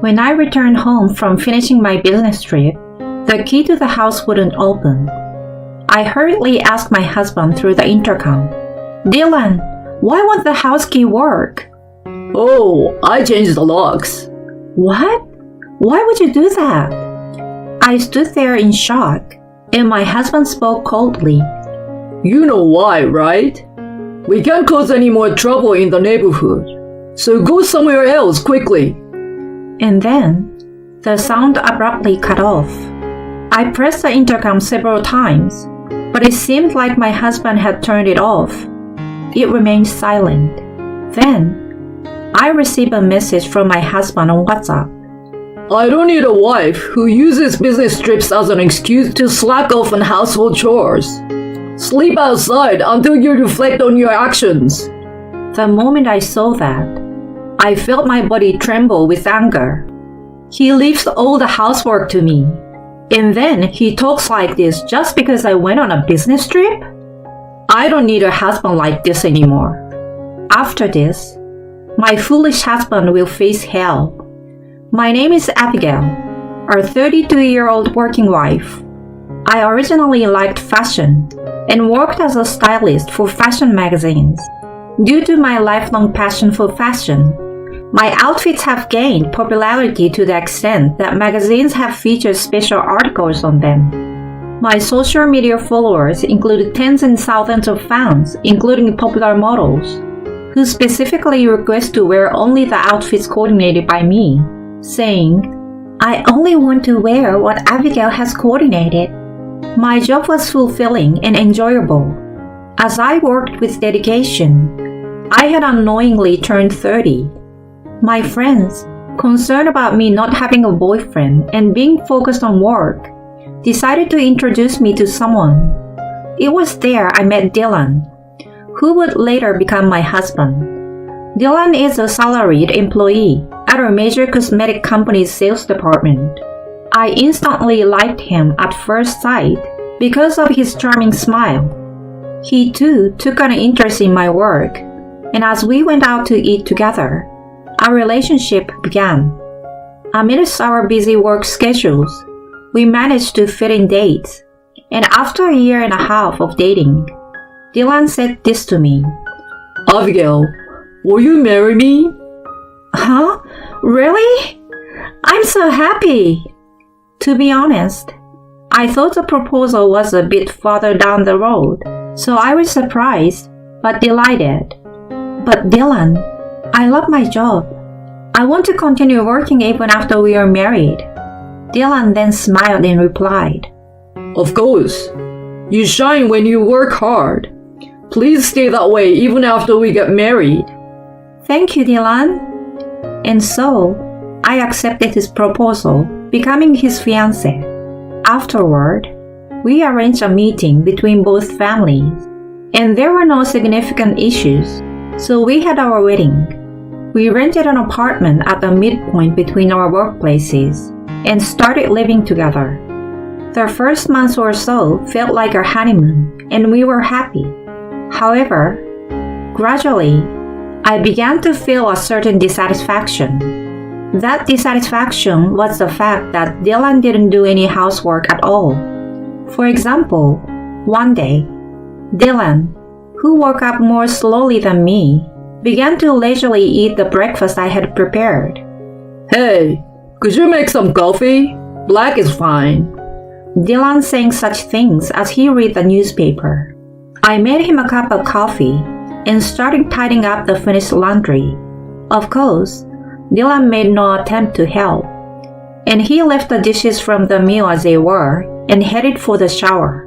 When I returned home from finishing my business trip, the key to the house wouldn't open. I hurriedly asked my husband through the intercom, "Dylan, why won't the house key work?" "Oh, I changed the locks." "What? Why would you do that?" I stood there in shock, and my husband spoke coldly. "You know why, right? We can't cause any more trouble in the neighborhood, so go somewhere else quickly." And then, the sound abruptly cut off. I pressed the intercom several times, but it seemed like my husband had turned it off. It remained silent. Then, I received a message from my husband on WhatsApp. "I don't need a wife who uses business trips as an excuse to slack off on household chores. Sleep outside until you reflect on your actions." The moment I saw that, I felt my body tremble with anger. He leaves all the housework to me, and then he talks like this just because I went on a business trip? I don't need a husband like this anymore. After this, my foolish husband will face hell. My name is Abigail, a 32-year-old working wife. I originally liked fashion and worked as a stylist for fashion magazines. Due to my lifelong passion for fashion, my outfits have gained popularity to the extent that magazines have featured special articles on them. My social media followers include tens and thousands of fans, including popular models, who specifically request to wear only the outfits coordinated by me, saying, "I only want to wear what Abigail has coordinated." My job was fulfilling and enjoyable. As I worked with dedication, I had unknowingly turned 30. My friends, concerned about me not having a boyfriend and being focused on work, decided to introduce me to someone. It was there I met Dylan, who would later become my husband. Dylan is a salaried employee at a major cosmetic company's sales department. I instantly liked him at first sight because of his charming smile. He too took an interest in my work, and as we went out to eat together, our relationship began. Amidst our busy work schedules, we managed to fit in dates, and after a year and a half of dating, Dylan said this to me, "Abigail, will you marry me?" "Huh? Really? I'm so happy!" To be honest, I thought the proposal was a bit farther down the road, so I was surprised but delighted. "But Dylan, I love my job. I want to continue working even after we are married." Dylan then smiled and replied, "Of course. You shine when you work hard. Please stay that way even after we get married." "Thank you, Dylan." And so, I accepted his proposal, becoming his fiancé. Afterward, we arranged a meeting between both families, and there were no significant issues, so we had our wedding. We rented an apartment at the midpoint between our workplaces and started living together. The first month or so felt like our honeymoon, and we were happy. However, gradually, I began to feel a certain dissatisfaction. That dissatisfaction was the fact that Dylan didn't do any housework at all. For example, one day, Dylan, who woke up more slowly than me, began to leisurely eat the breakfast I had prepared. "Hey, could you make some coffee? Black is fine." Dylan saying such things as he read the newspaper. I made him a cup of coffee and started tidying up the finished laundry. Of course, Dylan made no attempt to help, and he left the dishes from the meal as they were and headed for the shower.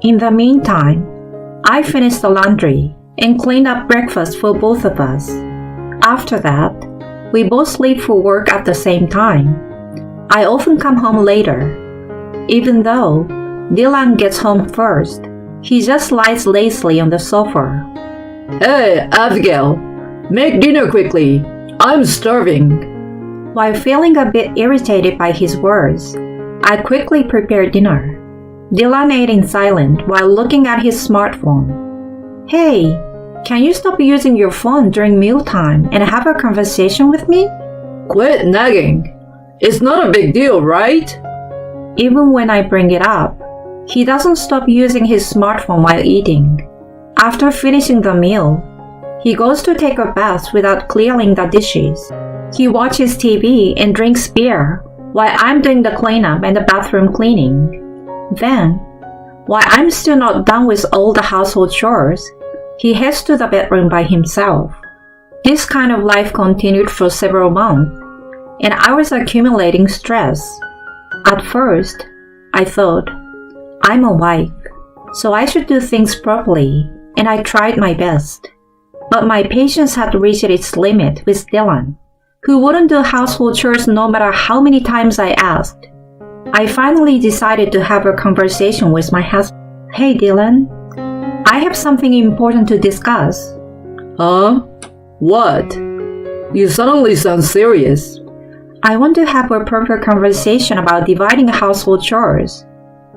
In the meantime, I finished the laundry and cleaned up breakfast for both of us. After that, we both leave for work at the same time. I often come home later. Even though Dylan gets home first, he just lies lazily on the sofa. "Hey, Abigail, make dinner quickly. I'm starving." While feeling a bit irritated by his words, I quickly prepared dinner. Dylan ate in silence while looking at his smartphone. "Hey, can you stop using your phone during mealtime and have a conversation with me?" "Quit nagging. It's not a big deal, right? Even when I bring it up, he doesn't stop using his smartphone while eating. After finishing the meal, he goes to take a bath without clearing the dishes. He watches TV and drinks beer while I'm doing the cleanup and the bathroom cleaning. Then, while I'm still not done with all the household chores, he heads to the bedroom by himself. This kind of life continued for several months, and I was accumulating stress. At first, I thought, I'm a wife, so I should do things properly, and I tried my best. But my patience had reached its limit with Dylan, who wouldn't do household chores no matter how many times I asked. I finally decided to have a conversation with my husband. Hey Dylan, I have something important to discuss. Huh? What? You suddenly sound serious. I want to have a proper conversation about dividing household chores.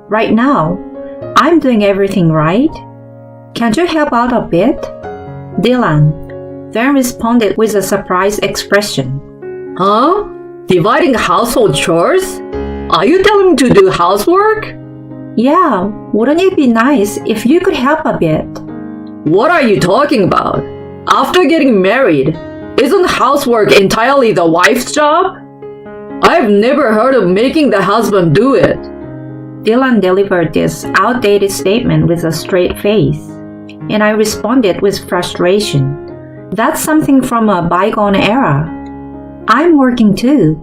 Right now, I'm doing everything right. Can't you help out a bit? Dylan then responded with a surprised expression. Huh? Dividing household chores? Are you telling me to do housework? Yeah, wouldn't it be nice if you could help a bit? What are you talking about? After getting married, isn't housework entirely the wife's job? I've never heard of making the husband do it. Dylan delivered this outdated statement with a straight face, and I responded with frustration. That's something from a bygone era. I'm working too,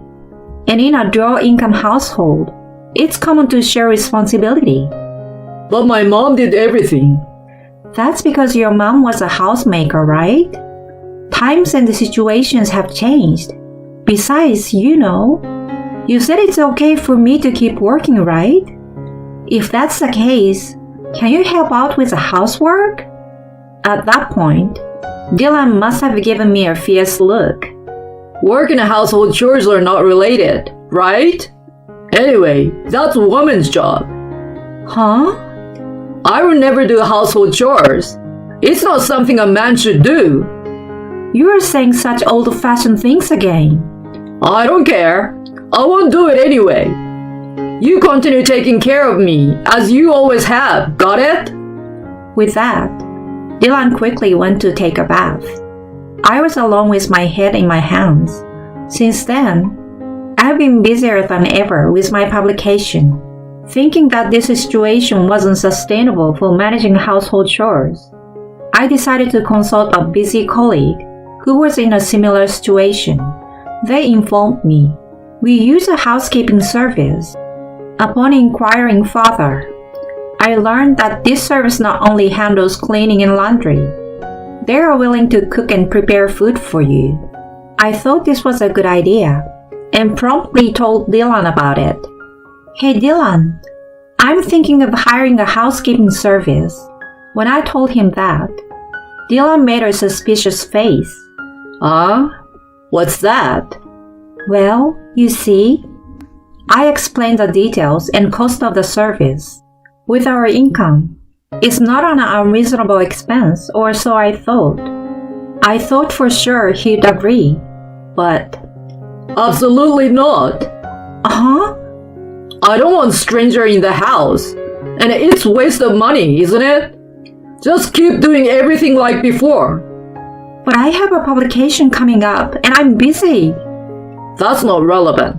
and in a dual-income household, it's common to share responsibility. But my mom did everything. That's because your mom was a housemaker, right? Times and the situations have changed. Besides, you said it's okay for me to keep working, right? If that's the case, can you help out with the housework? At that point, Dylan must have given me a fierce look. Work and household chores are not related, right? Anyway, that's a woman's job. Huh? I will never do household chores. It's not something a man should do. You are saying such old-fashioned things again. I don't care. I won't do it anyway. You continue taking care of me, as you always have, got it? With that, Dylan quickly went to take a bath. I was alone with my head in my hands. Since then, I've been busier than ever with my publication, thinking that this situation wasn't sustainable for managing household chores. I decided to consult a busy colleague who was in a similar situation. They informed me we use a housekeeping service. Upon inquiring further, I learned that this service not only handles cleaning and laundry, they are willing to cook and prepare food for you. I thought this was a good idea and promptly told Dylan about it. Hey Dylan, I'm thinking of hiring a housekeeping service. When I told him that, Dylan made a suspicious face. What's that? Well, you see, I explained the details and cost of the service. With our income, it's not an unreasonable expense, or so I thought. I thought for sure he'd agree, but... Absolutely not. Huh? I don't want stranger in the house, and it's waste of money, isn't it? Just keep doing everything like before. But I have a publication coming up, and I'm busy. That's not relevant.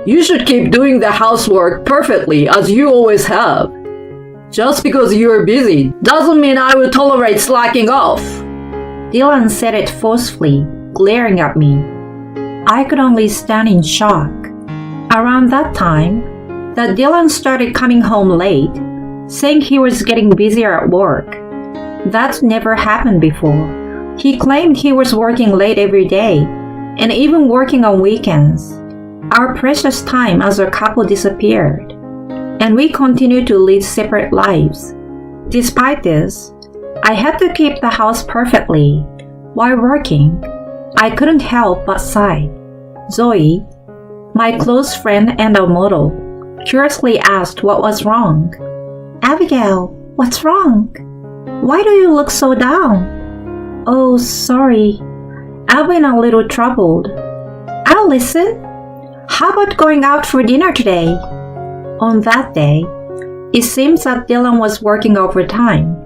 You should keep doing the housework perfectly as you always have. Just because you're busy doesn't mean I will tolerate slacking off. Dylan said it forcefully, glaring at me. I could only stand in shock. Around that time, that Dylan started coming home late, saying he was getting busier at work. That's never happened before. He claimed he was working late every day, and even working on weekends. Our precious time as a couple disappeared, and we continued to lead separate lives. Despite this, I had to keep the house perfectly. While working, I couldn't help but sigh. Zoe, my close friend and a model, curiously asked what was wrong. Abigail, what's wrong? Why do you look so down? Oh, sorry. I've been a little troubled. I'll listen. How about going out for dinner today? On that day, it seems that Dylan was working overtime,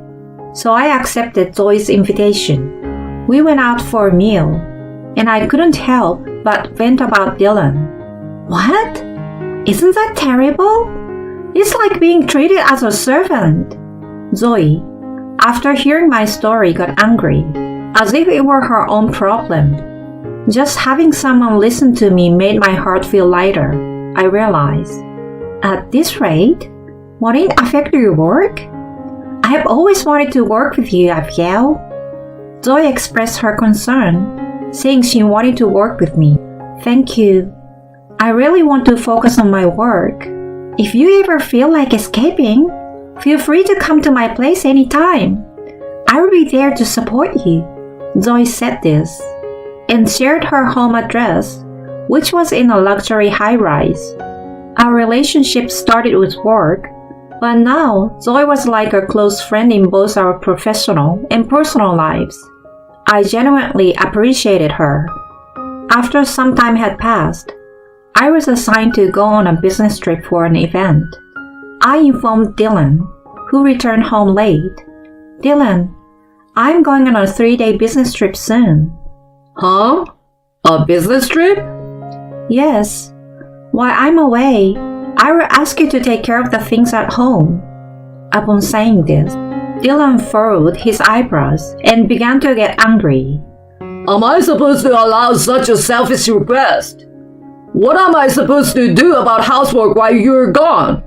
so I accepted Zoe's invitation. We went out for a meal, and I couldn't help but vent about Dylan. What? Isn't that terrible? It's like being treated as a servant. Zoe, after hearing my story, got angry, as if it were her own problem. Just having someone listen to me made my heart feel lighter, I realized. At this rate, won't it affect your work? I have always wanted to work with you, Abigail. Zoe expressed her concern, saying she wanted to work with me. Thank you. I really want to focus on my work. If you ever feel like escaping, feel free to come to my place anytime. I will be there to support you. Zoe said this and shared her home address, which was in a luxury high-rise. Our relationship started with work, but now Zoe was like a close friend in both our professional and personal lives. I genuinely appreciated her. After some time had passed, I was assigned to go on a business trip for an event. I informed Dylan, who returned home late. Dylan, I'm going on a 3-day business trip soon. Huh? A business trip? Yes. While I'm away, I will ask you to take care of the things at home. Upon saying this, Dylan furrowed his eyebrows and began to get angry. Am I supposed to allow such a selfish request? What am I supposed to do about housework while you're gone?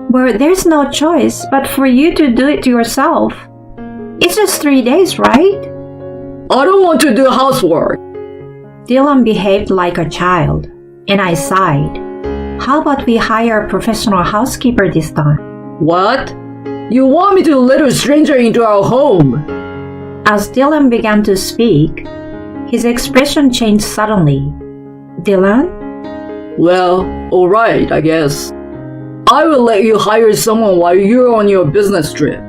Well, there's no choice but for you to do it yourself. It's just 3 days, right? I don't want to do housework. Dylan behaved like a child, and I sighed. How about we hire a professional housekeeper this time? What? You want me to let a stranger into our home? As Dylan began to speak, his expression changed suddenly. Dylan? Well, alright, I guess. I will let you hire someone while you're on your business trip.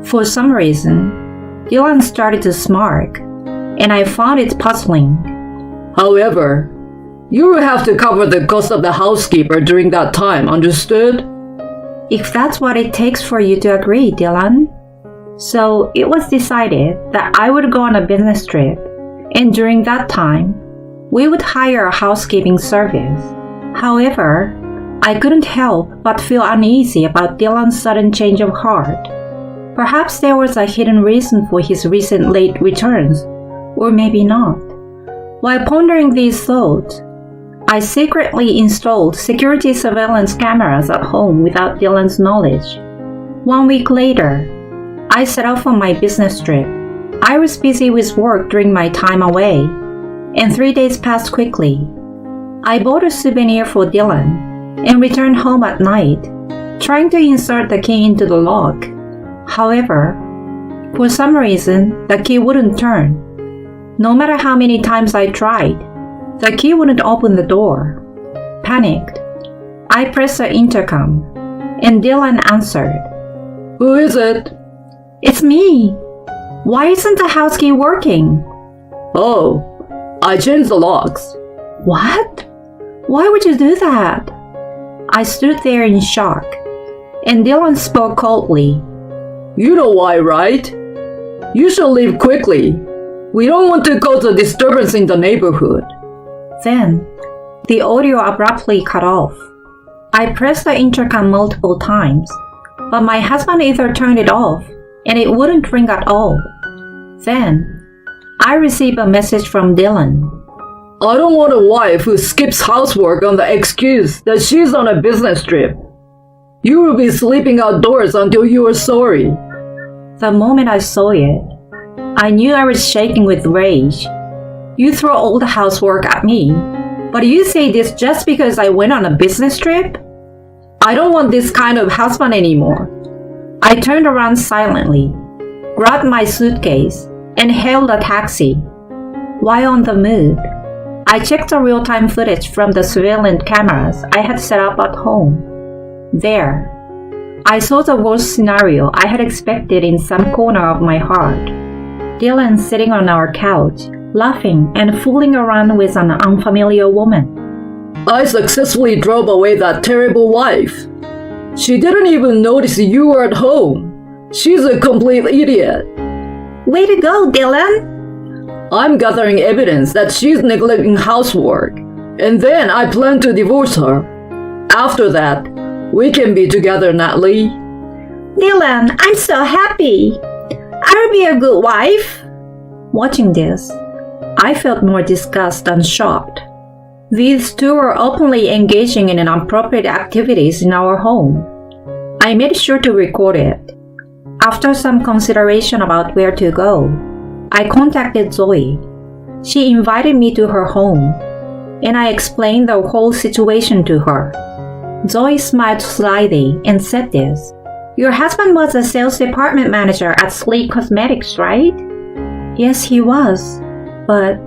For some reason, Dylan started to smirk, and I found it puzzling. However, you will have to cover the cost of the housekeeper during that time, understood? If that's what it takes for you to agree, Dylan. So it was decided that I would go on a business trip, and during that time, we would hire a housekeeping service. However, I couldn't help but feel uneasy about Dylan's sudden change of heart. Perhaps there was a hidden reason for his recent late returns, or maybe not. While pondering these thoughts, I secretly installed security surveillance cameras at home without Dylan's knowledge. 1 week later, I set off on my business trip. I was busy with work during my time away, and 3 days passed quickly. I bought a souvenir for Dylan and returned home at night, trying to insert the key into the lock. However, for some reason, the key wouldn't turn. No matter how many times I tried, the key wouldn't open the door. Panicked, I pressed the intercom, and Dylan answered. Who is it? It's me. Why isn't the house key working? Oh, I changed the locks. What? Why would you do that? I stood there in shock, and Dylan spoke coldly. You know why, right? You should leave quickly. We don't want to cause a disturbance in the neighborhood. Then, the audio abruptly cut off. I pressed the intercom multiple times, but my husband either turned it off and it wouldn't ring at all. Then, I received a message from Dylan. I don't want a wife who skips housework on the excuse that she's on a business trip. You will be sleeping outdoors until you are sorry. The moment I saw it, I knew I was shaking with rage. You throw all the housework at me, but you say this just because I went on a business trip? I don't want this kind of husband anymore. I turned around silently, grabbed my suitcase, and hailed a taxi. While on the move, I checked the real-time footage from the surveillance cameras I had set up at home. There, I saw the worst scenario I had expected in some corner of my heart. Dylan sitting on our couch, laughing and fooling around with an unfamiliar woman. I successfully drove away that terrible wife. She didn't even notice you were at home. She's a complete idiot. Way to go, Dylan! I'm gathering evidence that she's neglecting housework, and then I plan to divorce her. After that, we can be together, Natalie. Dylan, I'm so happy! I'll be a good wife! Watching this, I felt more disgust than shocked. These two were openly engaging in inappropriate activities in our home. I made sure to record it. After some consideration about where to go, I contacted Zoe. She invited me to her home, and I explained the whole situation to her. Zoe smiled slightly and said this. Your husband was a sales department manager at Sleek Cosmetics, right? Yes, he was. But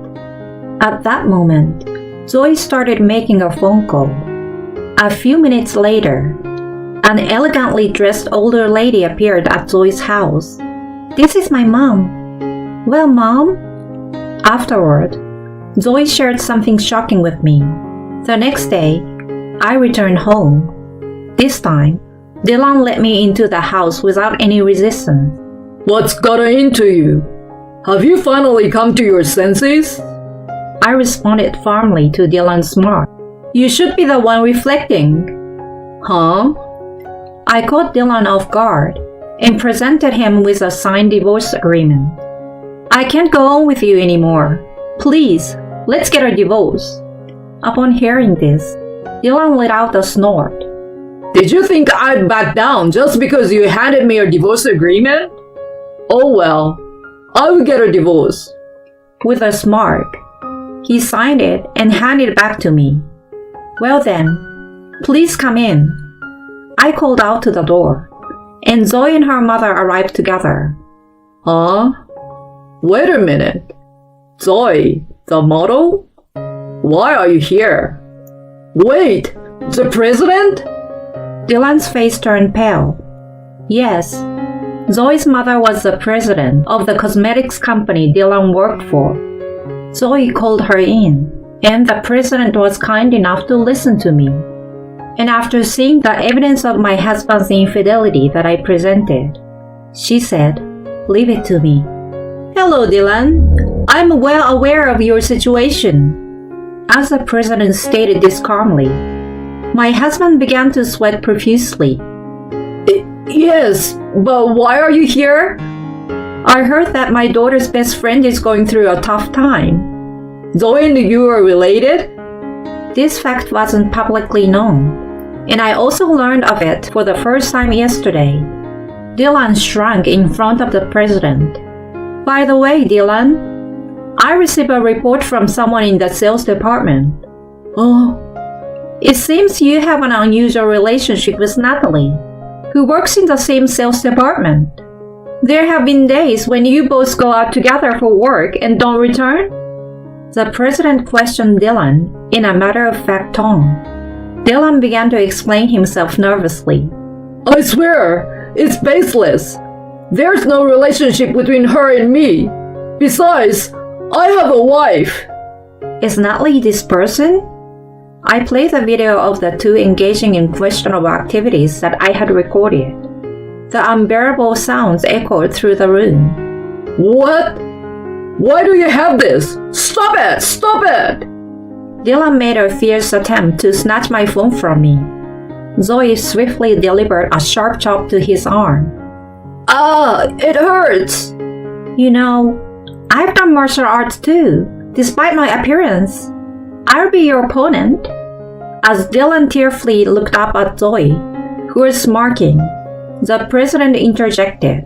at that moment, Zoe started making a phone call. A few minutes later, an elegantly dressed older lady appeared at Zoe's house. This is my mom. Well, Mom? Afterward, Zoe shared something shocking with me. The next day, I returned home. This time, Dylan let me into the house without any resistance. What's gotten into you? Have you finally come to your senses? I responded firmly to Dylan's remark. You should be the one reflecting. Huh? I caught Dylan off guard and presented him with a signed divorce agreement. I can't go on with you anymore. Please, let's get a divorce. Upon hearing this, Dylan let out a snort. Did you think I'd back down just because you handed me your divorce agreement? Oh well, I will get a divorce. With a smirk, he signed it and handed it back to me. Well then, please come in. I called out to the door, and Zoe and her mother arrived together. Huh? Wait a minute. Zoe, the model? Why are you here? Wait, the president? Dylan's face turned pale. Yes, Zoe's mother was the president of the cosmetics company Dylan worked for. Zoe called her in, and the president was kind enough to listen to me. And after seeing the evidence of my husband's infidelity that I presented, she said, "Leave it to me." Hello, Dylan. I'm well aware of your situation. As the president stated this calmly, my husband began to sweat profusely. Yes, but why are you here? I heard that my daughter's best friend is going through a tough time. Zoe and you are related? This fact wasn't publicly known, and I also learned of it for the first time yesterday. Dylan shrank in front of the president. By the way, Dylan, I received a report from someone in the sales department. Oh, it seems you have an unusual relationship with Natalie, who works in the same sales department. There have been days when you both go out together for work and don't return? The president questioned Dylan in a matter-of-fact tone. Dylan began to explain himself nervously. I swear, it's baseless. There's no relationship between her and me. Besides, I have a wife. Is Natalie this person? I played the video of the two engaging in questionable activities that I had recorded. The unbearable sounds echoed through the room. What? Why do you have this? Stop it! Stop it! Dylan made a fierce attempt to snatch my phone from me. Zoe swiftly delivered a sharp chop to his arm. Ah, it hurts! You know, I've done martial arts too, despite my appearance. I'll be your opponent. As Dylan tearfully looked up at Zoe, who was smirking, the president interjected.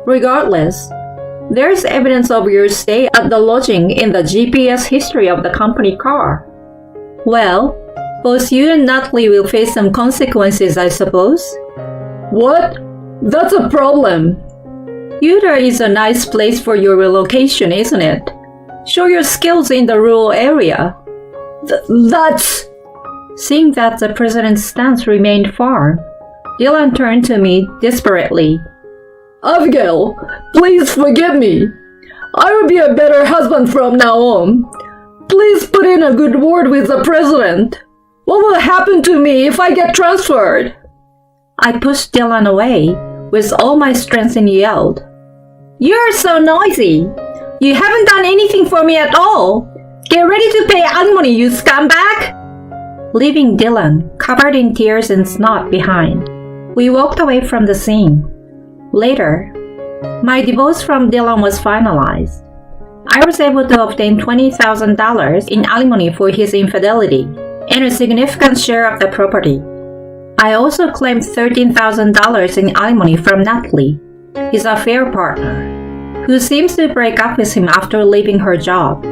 Regardless, there is evidence of your stay at the lodging in the GPS history of the company car. Well, both you and Natalie will face some consequences, I suppose. What? That's a problem. Utah is a nice place for your relocation, isn't it? Show your skills in the rural area. That's... Seeing that the president's stance remained firm, Dylan turned to me desperately. Abigail, please forgive me. I will be a better husband from now on. Please put in a good word with the president. What will happen to me if I get transferred? I pushed Dylan away with all my strength and yelled, "You're so noisy! You haven't done anything for me at all! Get ready to pay alimony, you scumbag!" Leaving Dylan covered in tears and snot behind, we walked away from the scene. Later, my divorce from Dylan was finalized. I was able to obtain $20,000 in alimony for his infidelity and a significant share of the property. I also claimed $13,000 in alimony from Natalie, his affair partner, who seems to break up with him after leaving her job.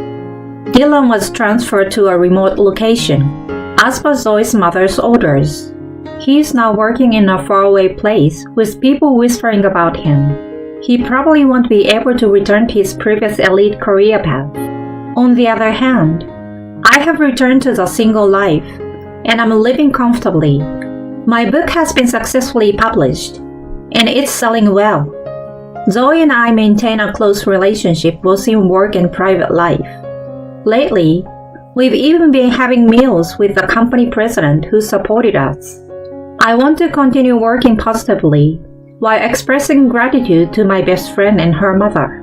Dylan was transferred to a remote location, as per Zoe's mother's orders. He is now working in a faraway place with people whispering about him. He probably won't be able to return to his previous elite career path. On the other hand, I have returned to the single life, and I'm living comfortably. My book has been successfully published, and it's selling well. Zoe and I maintain a close relationship both in work and private life. Lately, we've even been having meals with the company president who supported us. I want to continue working positively while expressing gratitude to my best friend and her mother.